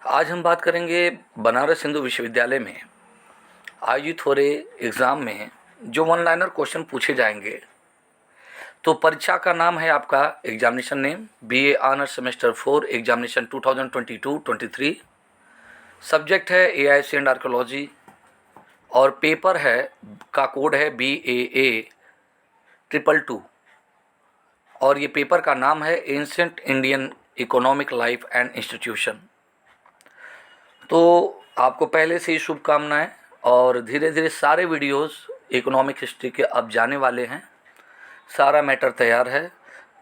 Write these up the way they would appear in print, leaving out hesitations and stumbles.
आज हम बात करेंगे बनारस हिंदू विश्वविद्यालय में आयोजित हो रहे एग्ज़ाम में जो वन लाइनर क्वेश्चन पूछे जाएंगे। तो परीक्षा का नाम है आपका examination name BA honours semester 4 examination 2022-23। Subject है एआईसी एंड आर्कोलॉजी और पेपर है का कोड है BAA 222 और ये पेपर का नाम है ancient Indian economic life and institution. तो आपको पहले से ही शुभकामनाएं और धीरे धीरे सारे वीडियोस इकोनॉमिक हिस्ट्री के अब जाने वाले हैं। सारा मैटर तैयार है,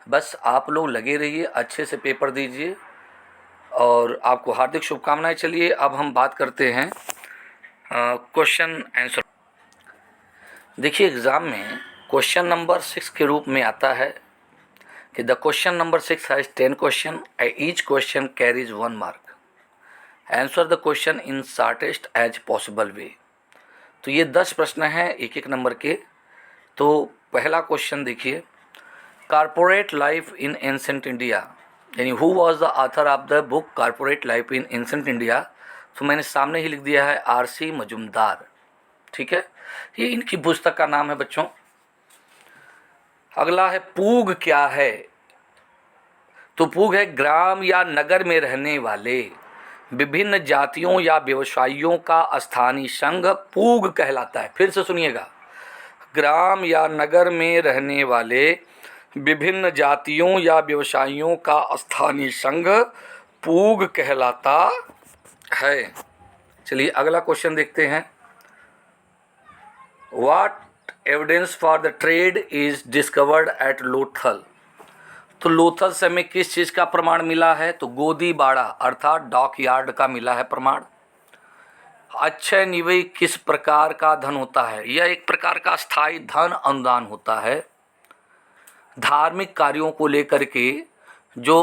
बस आप लोग लगे रहिए, अच्छे से पेपर दीजिए और आपको हार्दिक शुभकामनाएं। चलिए अब हम बात करते हैं क्वेश्चन आंसर। देखिए एग्ज़ाम में क्वेश्चन नंबर 6 के रूप में आता है कि the question number 6 has 10 question, each question carries 1 mark. Answer the question in shortest as possible way. तो ये 10 प्रश्न हैं एक एक नंबर के। तो पहला क्वेश्चन देखिए, corporate life in ancient India, यानी who was the author of the book corporate life in ancient India. तो मैंने सामने ही लिख दिया है RC मजुमदार। ठीक है, ये इनकी पुस्तक का नाम है बच्चों। अगला है पूग क्या है। तो पूग है ग्राम या नगर में रहने वाले विभिन्न जातियों या व्यवसायियों का स्थानीय संघ पूग कहलाता है। फिर से सुनिएगा, ग्राम या नगर में रहने वाले विभिन्न जातियों या व्यवसायियों का स्थानीय संघ पूग कहलाता है। चलिए अगला क्वेश्चन देखते हैं। What evidence for the trade is discovered at Lothal. तो लोथल से हमें किस चीज़ का प्रमाण मिला है? तो गोदीबाड़ा अर्थात डॉक यार्ड का मिला है प्रमाण। अक्षय निवय किस प्रकार का धन होता है? यह एक प्रकार का स्थायी धन अनुदान होता है। धार्मिक कार्यों को लेकर के जो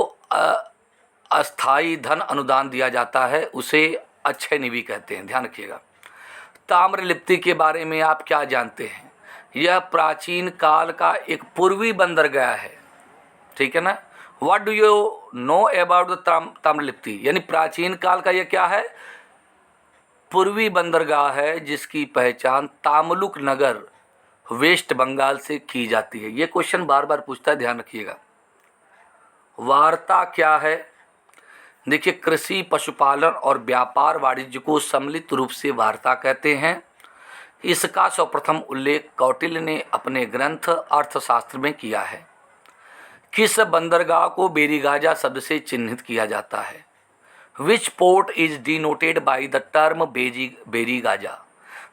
अस्थायी धन अनुदान दिया जाता है उसे अक्षय निवय कहते हैं, ध्यान रखिएगा। ताम्रलिप्ति के बारे में आप क्या जानते हैं? यह प्राचीन काल का एक पूर्वी बंदरगाह है। ठीक है ना। What do you know about the Tamralipti, यानी प्राचीन काल का यह क्या है? पूर्वी बंदरगाह है जिसकी पहचान तामलुक नगर वेस्ट बंगाल से की जाती है। यह क्वेश्चन बार बार पूछता है, ध्यान रखिएगा। वार्ता क्या है? देखिए कृषि, पशुपालन और व्यापार वाणिज्य को सम्मिलित रूप से वार्ता कहते हैं। इसका सर्वप्रथम उल्लेख कौटिल्य ने अपने ग्रंथ अर्थशास्त्र में किया है। किस बंदरगाह को बेरीगाजा शब्द से चिन्हित किया जाता है? Which port is denoted by the term Barygaza.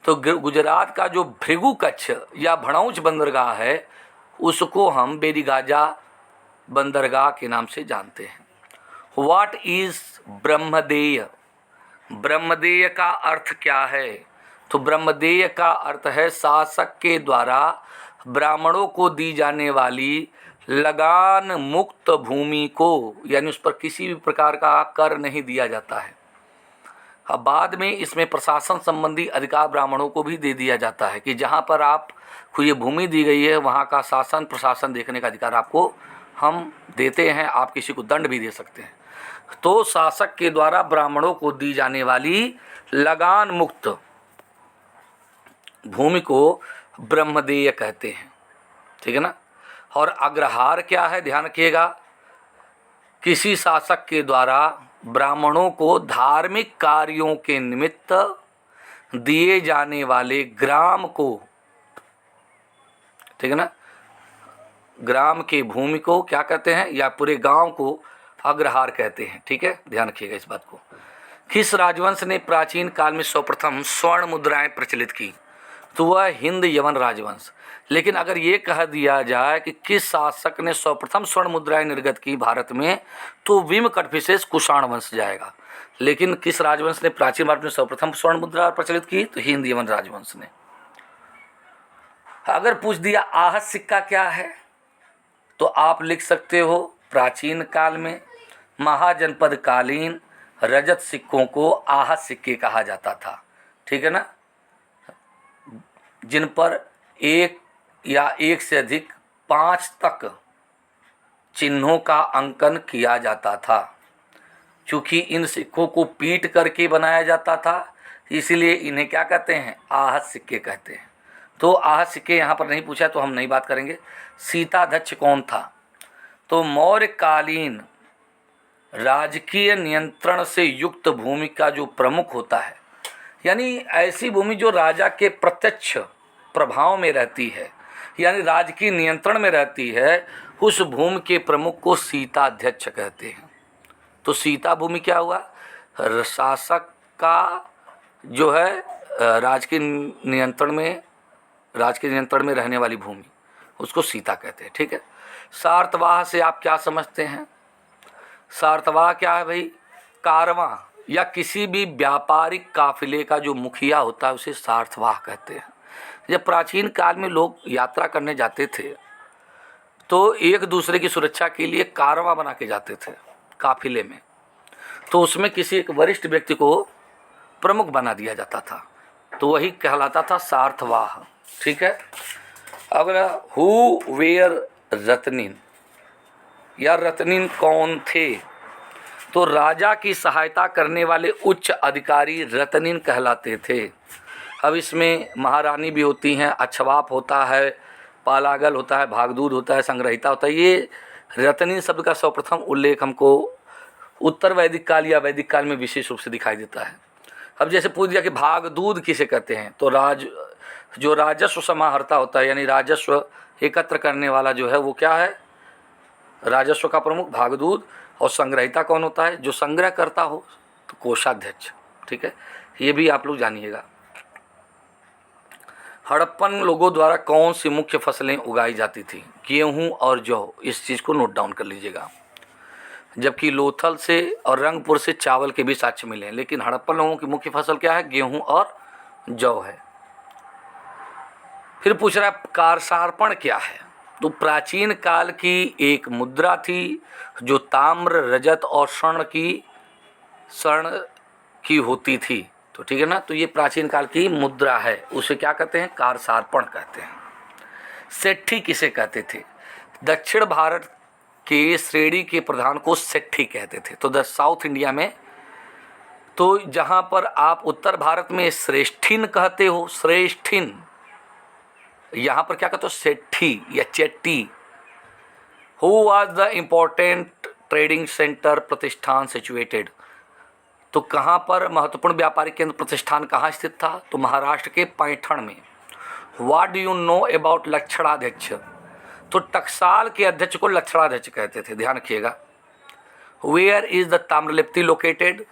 तो गुजरात का जो भृगु कच्छ या भड़ौच बंदरगाह है उसको हम बेरीगाजा बंदरगाह के नाम से जानते हैं। What is ब्रह्मदेय। ब्रह्मदेय का अर्थ क्या है? तो ब्रह्मदेय का अर्थ है शासक के द्वारा ब्राह्मणों को दी जाने वाली लगान मुक्त भूमि को, यानी उस पर किसी भी प्रकार का कर नहीं दिया जाता है। अब बाद में इसमें प्रशासन संबंधी अधिकार ब्राह्मणों को भी दे दिया जाता है कि जहाँ पर आपको ये भूमि दी गई है वहाँ का शासन प्रशासन देखने का अधिकार आपको हम देते हैं, आप किसी को दंड भी दे सकते हैं। तो शासक के द्वारा ब्राह्मणों को दी जाने वाली लगान मुक्त भूमि को ब्रह्मदेय कहते हैं। ठीक है ना। और अग्रहार क्या है? ध्यान रखिएगा, किसी शासक के द्वारा ब्राह्मणों को धार्मिक कार्यों के निमित्त दिए जाने वाले ग्राम को, ठीक है ना, ग्राम की भूमि को क्या कहते हैं, या पूरे गांव को अग्रहार कहते हैं। ठीक है, ध्यान रखिएगा इस बात को। किस राजवंश ने प्राचीन काल में सर्वप्रथम स्वर्ण मुद्राएं प्रचलित की? तो वह हिंद यवन राजवंश। लेकिन अगर ये कह दिया जाए कि किस शासक ने सर्वप्रथम स्वर्ण मुद्राएं निर्गत की भारत में, तो विम कटफिसेस कुषाण वंश जाएगा। लेकिन किस राजवंश ने प्राचीन भारत में सर्वप्रथम स्वर्ण मुद्रा प्रचलित की? तो हिंद यवन राजवंश ने। अगर पूछ दिया आहत सिक्का क्या है, तो आप लिख सकते हो प्राचीन काल में महाजनपद कालीन रजत सिक्कों को आहत सिक्के कहा जाता था। ठीक है ना, जिन पर एक या एक से अधिक 5 तक चिन्हों का अंकन किया जाता था। क्योंकि इन सिक्कों को पीट करके बनाया जाता था, इसलिए इन्हें क्या कहते हैं, आहत सिक्के कहते हैं। तो आहत सिक्के यहाँ पर नहीं पूछा तो हम नहीं बात करेंगे। सीताध्यक्ष कौन था? तो मौर्यकालीन राजकीय नियंत्रण से युक्त भूमि का जो प्रमुख होता है, यानी ऐसी भूमि जो राजा के प्रत्यक्ष प्रभाव में रहती है, यानी राजकीय नियंत्रण में रहती है, उस भूमि के प्रमुख को सीताध्यक्ष कहते हैं। तो सीता भूमि क्या हुआ? शासक का जो है राजकीय नियंत्रण में रहने वाली भूमि, उसको सीता कहते हैं। ठीक है। सार्तवाह से आप क्या समझते हैं? सार्तवाह क्या है भाई? कारवां या किसी भी व्यापारिक काफिले का जो मुखिया होता है उसे सार्तवाह कहते हैं। जब प्राचीन काल में लोग यात्रा करने जाते थे तो एक दूसरे की सुरक्षा के लिए कारवां बना के जाते थे काफिले में, तो उसमें किसी एक वरिष्ठ व्यक्ति को प्रमुख बना दिया जाता था, तो वही कहलाता था सार्थवाह। ठीक है। अगला, हु वेयर रत्निन, या रत्निन कौन थे? तो राजा की सहायता करने वाले उच्च अधिकारी रत्निन कहलाते थे। अब इसमें महारानी भी होती हैं, अक्षवाप होता है, पालागल होता है, भागदूत होता है, संग्रहिता होता है। ये रत्निन शब्द का सर्वप्रथम उल्लेख हमको उत्तर वैदिक काल या वैदिक काल में विशेष रूप से दिखाई देता है। अब जैसे पूछ दिया कि भागदूत किसे कहते हैं, तो जो राजस्व समाहर्ता होता है, यानी राजस्व एकत्र करने वाला जो है वो क्या है? राजस्व का प्रमुख भागदूत। और संग्रहिता कौन होता है? जो संग्रह करता हो, तो कोषाध्यक्ष। ठीक है, ये भी आप लोग जानिएगा। हड़प्पन लोगों द्वारा कौन सी मुख्य फसलें उगाई जाती थी? गेहूं और जौ। इस चीज़ को नोट डाउन कर लीजिएगा। जबकि लोथल से और रंगपुर से चावल के भी साक्ष्य मिले हैं, लेकिन हड़प्पन लोगों की मुख्य फसल क्या है? गेहूं और जौ है। फिर पूछ रहा है कारसार्पण क्या है? तो प्राचीन काल की एक मुद्रा थी जो ताम्र, रजत और स्वर्ण की होती थी। तो ठीक है ना, तो ये प्राचीन काल की मुद्रा है, उसे क्या कहते हैं? कारसार्पण कहते हैं। सेट्ठी किसे कहते थे? दक्षिण भारत के श्रेणी के प्रधान को सेट्ठी कहते थे। तो साउथ इंडिया में, तो जहाँ पर आप उत्तर भारत में श्रेष्ठिन कहते हो, श्रेष्ठिन, यहाँ पर क्या कहते हो? सेट्ठी या Chetty. Who was the important trading centre प्रतिष्ठान सिचुएटेड? तो कहाँ पर महत्वपूर्ण व्यापारिक केंद्र प्रतिष्ठान कहाँ स्थित था? तो महाराष्ट्र के पैठण में। What do you know about lakshanadhyaksha? तो टकसाल के अध्यक्ष को लक्षणाध्यक्ष कहते थे, ध्यान रखिएगा। Where is the Tamralipti located?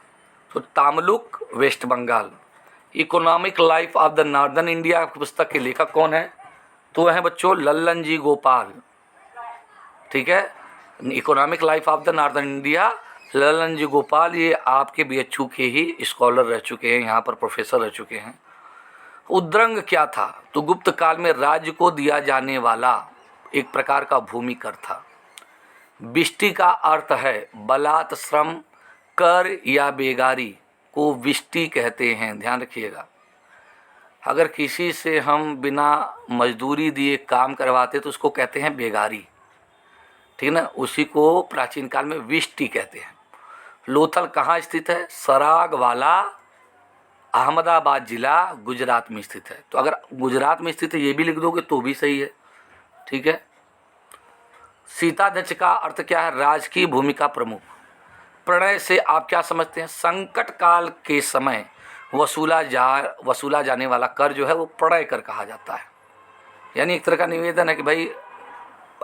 तो Tamluk, west Bengal. Economic life of the northern India पुस्तक के लेखक कौन है? तो है बच्चों लल्लन जी गोपाल। ठीक है, economic life of the northern India, Lallan ji Gopal. ये आपके बीएचयू के ही स्कॉलर रह चुके हैं, यहाँ पर प्रोफेसर रह चुके हैं। उद्रंग क्या था? तो गुप्त काल में राज्य को दिया जाने वाला एक प्रकार का भूमि कर था। विष्टि का अर्थ है बलात्, श्रम, कर या बेगारी को विष्टि कहते हैं, ध्यान रखिएगा। अगर किसी से हम बिना मजदूरी दिए काम करवाते तो उसको कहते हैं बेगारी। ठीक है ना, उसी को प्राचीन काल में विष्टि कहते हैं। लोथल कहाँ स्थित है? सराग वाला, अहमदाबाद जिला, गुजरात में स्थित है। तो अगर गुजरात में स्थित है ये भी लिख दोगे तो भी सही है। ठीक है। सीताध्यक्ष का अर्थ क्या है? राजकीय भूमिका प्रमुख। प्रणय से आप क्या समझते हैं? संकट काल के समय वसूला जाने वाला कर जो है वो प्रणय कर कहा जाता है। यानी एक तरह का निवेदन है कि भाई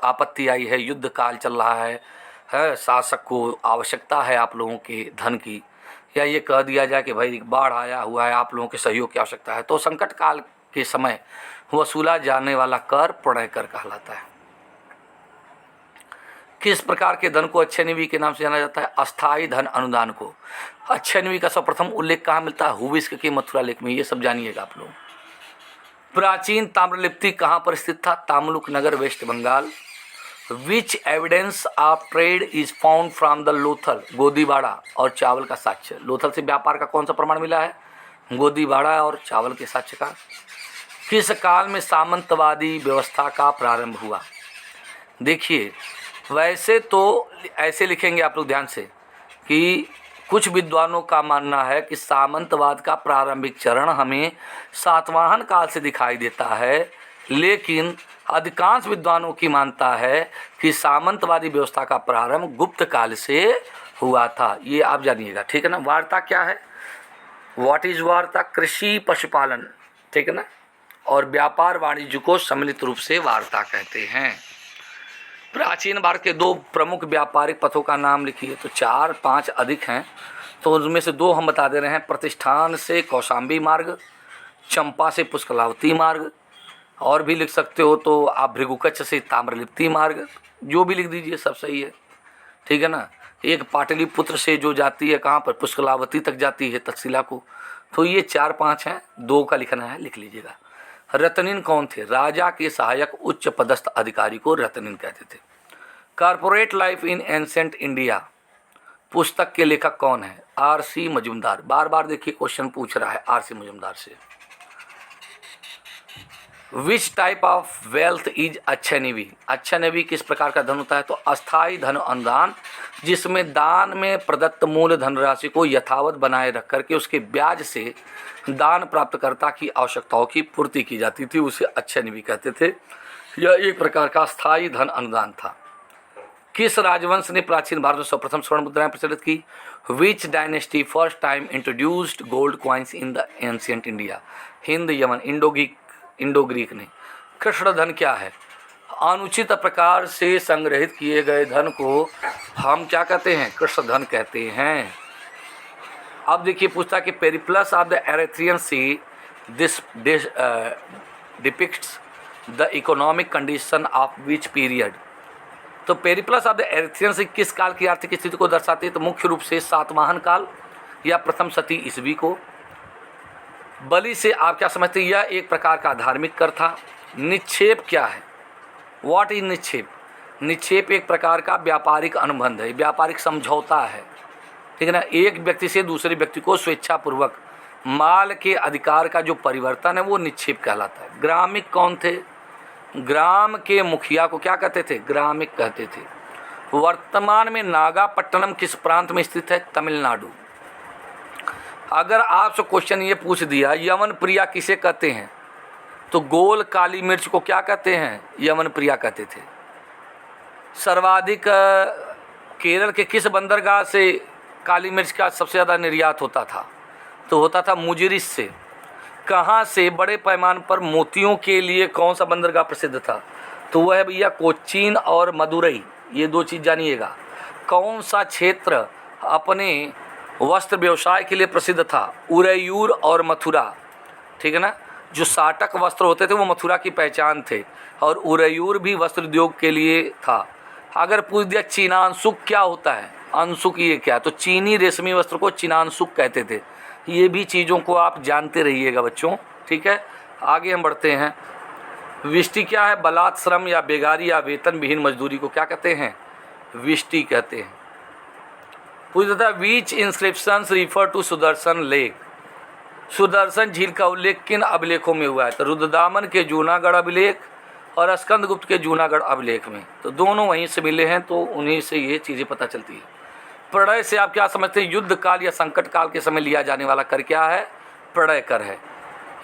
आपत्ति आई है, युद्ध काल चल रहा है, शासक को आवश्यकता है आप लोगों के धन की, या ये कह दिया जाए कि भाई बाढ़ आया हुआ है, आप लोगों के सहयोग की आवश्यकता है, तो संकट काल के समय वसूला जाने वाला कर प्रणय कर कहलाता है। किस प्रकार के धन को अक्षय निधि के नाम से जाना जाता है? अस्थायी धन अनुदान को। अक्षय निधि का सर्वप्रथम उल्लेख कहाँ मिलता है? हुविस्क के मथुरा लेख में। ये सब जानिएगा आप लोग। प्राचीन ताम्रलिप्ति कहाँ पर स्थित था? तामलुक नगर, west Bengal. Which evidence of trade is found from the Lothal? गोदीबाड़ा और चावल का साक्ष्य। लोथल से व्यापार का कौन सा प्रमाण मिला है? गोदीबाड़ा और चावल के साक्ष्य का। किस काल में सामंतवादी व्यवस्था का प्रारंभ हुआ? देखिए, वैसे तो ऐसे लिखेंगे आप लोग ध्यान से कि कुछ विद्वानों का मानना है कि सामंतवाद का प्रारंभिक चरण हमें सातवाहन काल से दिखाई देता है, लेकिन अधिकांश विद्वानों की मानता है कि सामंतवादी व्यवस्था का प्रारंभ गुप्त काल से हुआ था। ये आप जानिएगा, ठीक है ना। वार्ता क्या है? व्हाट इज वार्ता? कृषि पशुपालन, ठीक है ना, और व्यापार वाणिज्य को सम्मिलित रूप से वार्ता कहते हैं। प्राचीन भारत के दो प्रमुख व्यापारिक पथों का नाम लिखिए। तो 4-5 अधिक हैं, तो उनमें से दो हम बता दे रहे हैं। प्रतिष्ठान से कौशाम्बी मार्ग, चंपा से पुष्कलावती मार्ग, और भी लिख सकते हो तो आप भृगुकच्छ से ताम्रलिप्ति मार्ग, जो भी लिख दीजिए सब सही है, ठीक है ना। एक पाटलिपुत्र से जो जाती है कहाँ पर, पुष्कलावती तक जाती है तक्षशिला को। तो ये 4-5 हैं, 2 का लिखना है, लिख लीजिएगा। रतनिन कौन थे? राजा के सहायक उच्च पदस्थ अधिकारी को रतनिन कहते थे। Corporate life in ancient India पुस्तक के लेखक कौन है? आर.सी. मजूमदार। बार बार देखिए क्वेश्चन पूछ रहा है आर.सी. मजूमदार से। Which type of wealth is achhnevi? अच्छनेवी किस प्रकार का धन होता है? तो अस्थायी धन अनुदान, जिसमें दान में प्रदत्त मूल धनराशि को यथावत बनाए रख करके उसके ब्याज से दान प्राप्तकर्ता की आवश्यकताओं की पूर्ति की जाती थी, उसे अच्छनेवी कहते थे। यह एक प्रकार का स्थायी धन अनुदान था। किस राजवंश ने प्राचीन भारत में सर्वप्रथम स्वर्ण मुद्राएं प्रचलित की? विच dynasty first time introduced gold coins in the ancient India? Hind, Yemen, Indo Greek ने। कृष्ण धन क्या है? अनुचित प्रकार से संग्रहित किए गए धन को हम क्या कहते हैं? कृष्ण धन कहते हैं। अब देखिए पूछता कि Periplus of the Erythraean see this depicts the economic condition of which period? तो पेरिप्लस ऑफ द एरिथ्रियन सी किस काल की आर्थिक स्थिति को दर्शाती है? तो मुख्य रूप से सातवाहन काल या प्रथम शती ईस्वी को। बलि से आप क्या समझते हैं? यह एक प्रकार का धार्मिक कर था। निक्षेप क्या है? What is निक्षेप? निक्षेप एक प्रकार का व्यापारिक अनुबंध है, व्यापारिक समझौता है, ठीक है ना। एक व्यक्ति से दूसरे व्यक्ति को स्वेच्छापूर्वक माल के अधिकार का जो परिवर्तन है वो निक्षेप कहलाता है। ग्रामिक कौन थे? ग्राम के मुखिया को क्या कहते थे? ग्रामिक कहते थे। वर्तमान में नागापट्टनम किस प्रांत में स्थित है? तमिलनाडु। अगर आपसे क्वेश्चन ये पूछ दिया यमन प्रिया किसे कहते हैं, तो गोल काली मिर्च को क्या कहते हैं? यमन प्रिया कहते थे। सर्वाधिक केरल के किस बंदरगाह से काली मिर्च का सबसे ज़्यादा निर्यात होता था? तो होता था मुजिरिस से। कहाँ से बड़े पैमाने पर मोतियों के लिए कौन सा बंदरगाह प्रसिद्ध था? तो वह है भैया कोचीन और मदुरई। ये 2 चीज़ जानिएगा। कौन सा क्षेत्र अपने वस्त्र व्यवसाय के लिए प्रसिद्ध था? उरैयूर और मथुरा, ठीक है ना। जो साटक वस्त्र होते थे वो मथुरा की पहचान थे, और उरैयूर भी वस्त्र उद्योग के लिए था। अगर पूछ दिया चीनांशुक क्या होता है, अंशुक ये क्या, तो चीनी रेशमी वस्त्र को चीनांशुक कहते थे। ये भी चीज़ों को आप जानते रहिएगा बच्चों, ठीक है। आगे हम बढ़ते हैं। विष्टि क्या है? बलात् श्रम या बेगारी या वेतन विहीन मजदूरी को क्या कहते हैं? विष्टि कहते हैं। पूछ देता है which inscriptions refer to Sudarshan lake? Sudarshan झील का उल्लेख किन अभिलेखों में हुआ है? तो रुद्रदामन के जूनागढ़ अभिलेख और स्कंदगुप्त के जूनागढ़ अभिलेख में। तो दोनों वहीं से मिले हैं, तो उन्हीं से ये चीज़ें पता चलती है। प्रलय से आप क्या समझते हैं? युद्ध काल या संकट काल के समय लिया जाने वाला कर क्या है? प्रलय कर है।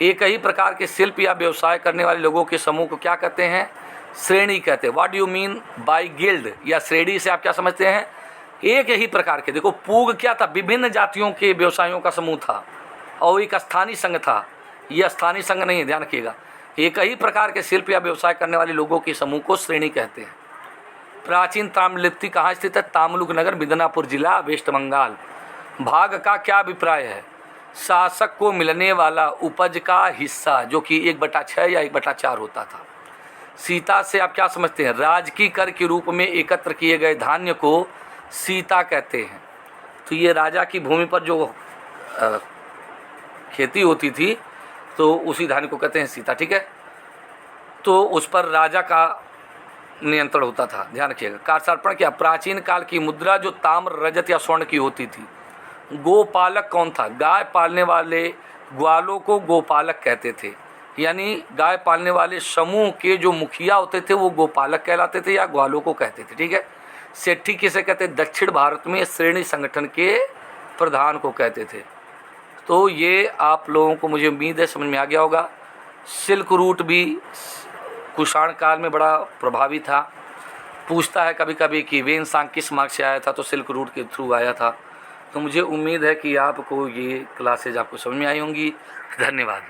एक ही प्रकार के शिल्प या व्यवसाय करने वाले लोगों के समूह को क्या कहते हैं? श्रेणी कहते हैं। What do you mean by guild या श्रेणी से आप क्या समझते हैं? एक ही प्रकार के, देखो पूग क्या था? विभिन्न जातियों के व्यवसायों का समूह था, और एक स्थानीय संघ था। यह स्थानीय संघ नहीं है, ध्यान रखिएगा। एक ही प्रकार के शिल्प या व्यवसाय करने वाले लोगों के समूह को श्रेणी कहते हैं। प्राचीन ताम्रलिप्ति कहाँ स्थित है? तामुलुक नगर, मिदनापुर जिला, वेस्ट बंगाल। भाग का क्या अभिप्राय है? शासक को मिलने वाला उपज का हिस्सा, जो कि 1/6 या 1/4 होता था। सीता से आप क्या समझते हैं? राजकीय कर के रूप में एकत्र किए गए धान्य को सीता कहते हैं। तो ये राजा की भूमि पर जो खेती होती थी, तो उसी धान्य को कहते हैं सीता, ठीक है। तो उस पर राजा का नियंत्रण होता था, ध्यान रखिएगा। कारसर्पण क्या? प्राचीन काल की मुद्रा जो ताम्र, रजत या स्वर्ण की होती थी। गोपालक कौन था? गाय पालने वाले ग्वालों को गोपालक कहते थे। यानी गाय पालने वाले समूह के जो मुखिया होते थे वो गोपालक कहलाते थे या ग्वालों को कहते थे, ठीक है। सेठी किसे कहते हैं? दक्षिण भारत में श्रेणी संगठन के प्रधान को कहते थे। तो ये आप लोगों को, मुझे उम्मीद है, समझ में आ गया होगा। सिल्क रूट भी कुषाण काल में बड़ा प्रभावी था। पूछता है कभी कभी कि वेनसांग किस मार्ग से आया था, तो सिल्क रूट के थ्रू आया था। तो मुझे उम्मीद है कि आपको ये क्लासेज आपको समझ में आई होंगी। धन्यवाद।